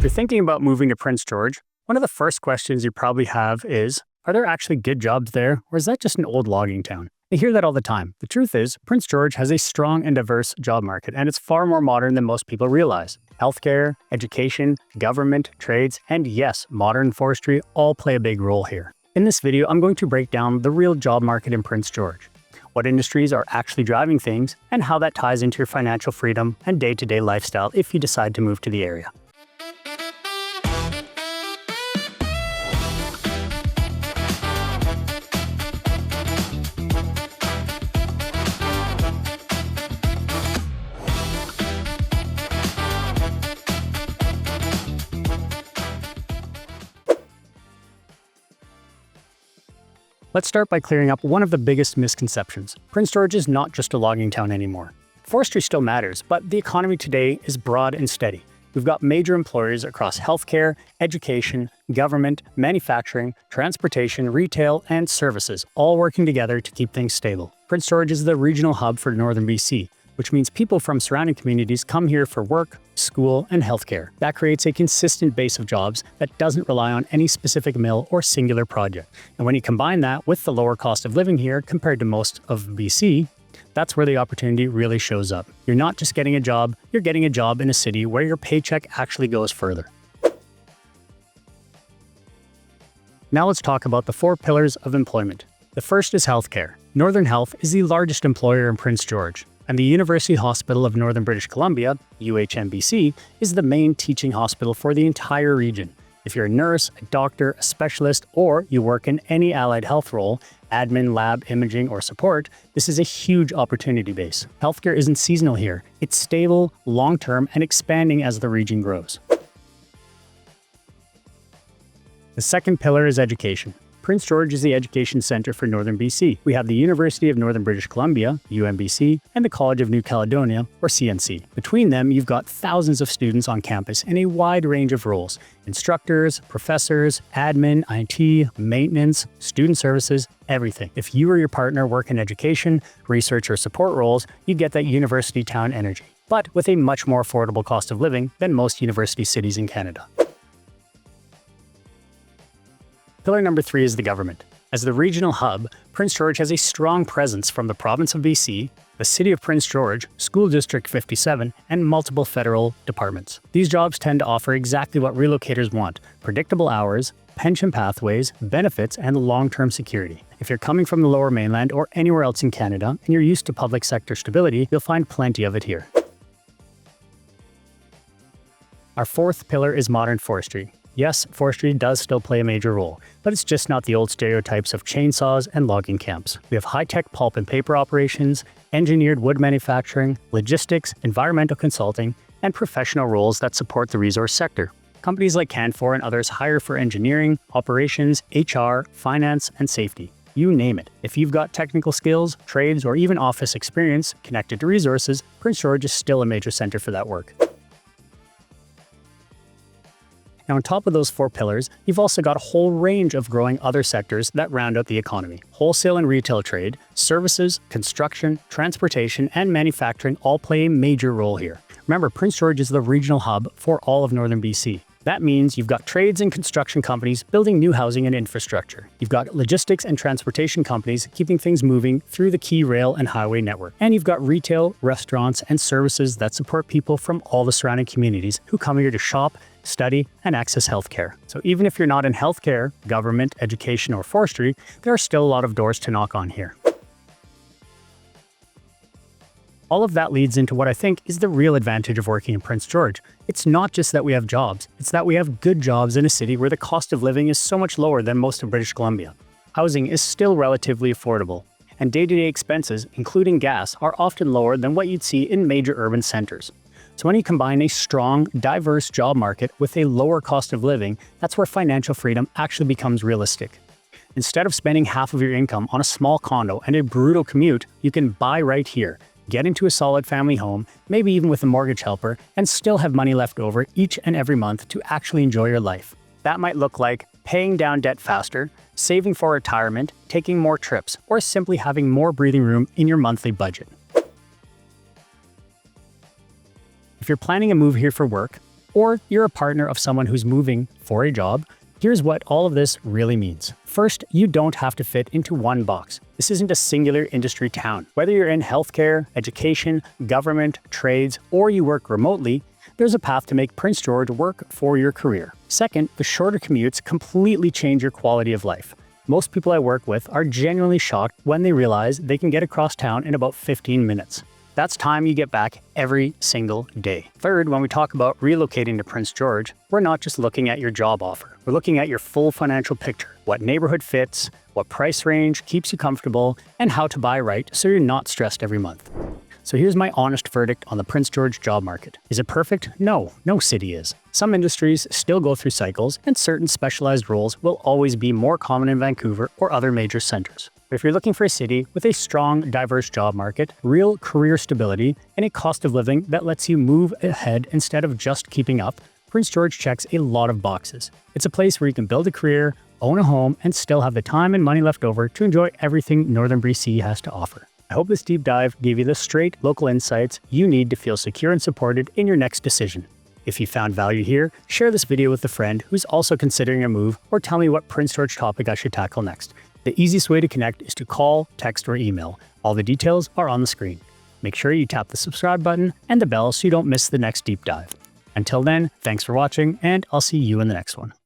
you're thinking about moving to Prince George, one of the first questions you probably have is, are there actually good jobs there, or is that just an old logging town? I hear that all the time. The truth is, Prince George has a strong and diverse job market, and it's far more modern than most people realize. Healthcare, education, government, trades, and yes, modern forestry all play a big role here. In this video, I'm going to break down the real job market in Prince George, what industries are actually driving things, and how that ties into your financial freedom and day-to-day lifestyle if you decide to move to the area. Let's start by clearing up one of the biggest misconceptions. Prince George is not just a logging town anymore. Forestry still matters, but the economy today is broad and steady. We've got major employers across healthcare, education, government, manufacturing, transportation, retail, and services, all working together to keep things stable. Prince George is the regional hub for northern BC, which means people from surrounding communities come here for work, school, and healthcare. That creates a consistent base of jobs that doesn't rely on any specific mill or singular project. And when you combine that with the lower cost of living here compared to most of BC, that's where the opportunity really shows up. You're not just getting a job, you're getting a job in a city where your paycheck actually goes further. Now let's talk about the 4 pillars of employment. The first is healthcare. Northern Health is the largest employer in Prince George, and the University Hospital of Northern British Columbia, UHNBC, is the main teaching hospital for the entire region. If you're a nurse, a doctor, a specialist, or you work in any allied health role, admin, lab, imaging, or support, this is a huge opportunity base. Healthcare isn't seasonal here. It's stable, long-term, and expanding as the region grows. The second pillar is education. Prince George is the education center for Northern BC. We have the University of Northern British Columbia, UNBC, and the College of New Caledonia, or CNC. Between them, you've got thousands of students on campus in a wide range of roles: instructors, professors, admin, IT, maintenance, student services, everything. If you or your partner work in education, research, or support roles, you get that university town energy, but with a much more affordable cost of living than most university cities in Canada. Pillar number 3 is the government. As the regional hub, Prince George has a strong presence from the province of BC, the city of Prince George, School District 57, and multiple federal departments. These jobs tend to offer exactly what relocators want: predictable hours, pension pathways, benefits, and long-term security. If you're coming from the Lower Mainland or anywhere else in Canada and you're used to public sector stability, you'll find plenty of it here. Our 4th pillar is modern forestry. Yes, forestry does still play a major role, but it's just not the old stereotypes of chainsaws and logging camps. We have high-tech pulp and paper operations, engineered wood manufacturing, logistics, environmental consulting, and professional roles that support the resource sector. Companies like Canfor and others hire for engineering, operations, HR, finance, and safety. You name it. If you've got technical skills, trades, or even office experience connected to resources, Prince George is still a major center for that work. Now, on top of those 4 pillars, you've also got a whole range of growing other sectors that round out the economy. Wholesale and retail trade, services, construction, transportation, and manufacturing all play a major role here. Remember, Prince George is the regional hub for all of northern BC. That means you've got trades and construction companies building new housing and infrastructure. You've got logistics and transportation companies keeping things moving through the key rail and highway network. And you've got retail, restaurants, and services that support people from all the surrounding communities who come here to shop, study, and access healthcare. So even if you're not in healthcare, government, education, or forestry, there are still a lot of doors to knock on here. All of that leads into what I think is the real advantage of working in Prince George. It's not just that we have jobs, it's that we have good jobs in a city where the cost of living is so much lower than most of British Columbia. Housing is still relatively affordable, and day-to-day expenses, including gas, are often lower than what you'd see in major urban centers. So when you combine a strong, diverse job market with a lower cost of living, that's where financial freedom actually becomes realistic. Instead of spending half of your income on a small condo and a brutal commute, you can buy right here, get into a solid family home, maybe even with a mortgage helper, and still have money left over each and every month to actually enjoy your life. That might look like paying down debt faster, saving for retirement, taking more trips, or simply having more breathing room in your monthly budget. If you're planning a move here for work, or you're a partner of someone who's moving for a job, here's what all of this really means. First, you don't have to fit into one box. This isn't a singular industry town. Whether you're in healthcare, education, government, trades, or you work remotely, there's a path to make Prince George work for your career. Second, the shorter commutes completely change your quality of life. Most people I work with are genuinely shocked when they realize they can get across town in about 15 minutes. That's time you get back every single day. Third, when we talk about relocating to Prince George, we're not just looking at your job offer. We're looking at your full financial picture, what neighborhood fits, what price range keeps you comfortable, and how to buy right so you're not stressed every month. So here's my honest verdict on the Prince George job market. Is it perfect? No, no city is. Some industries still go through cycles, and certain specialized roles will always be more common in Vancouver or other major centers. But if you're looking for a city with a strong, diverse job market, real career stability, and a cost of living that lets you move ahead instead of just keeping up, Prince George checks a lot of boxes. It's a place where you can build a career, own a home, and still have the time and money left over to enjoy everything Northern BC has to offer. I hope this deep dive gave you the straight local insights you need to feel secure and supported in your next decision. If you found value here, share this video with a friend who's also considering a move, or tell me what Prince George topic I should tackle next. The easiest way to connect is to call, text, or email. All the details are on the screen. Make sure you tap the subscribe button and the bell so you don't miss the next deep dive. Until then, thanks for watching, and I'll see you in the next one.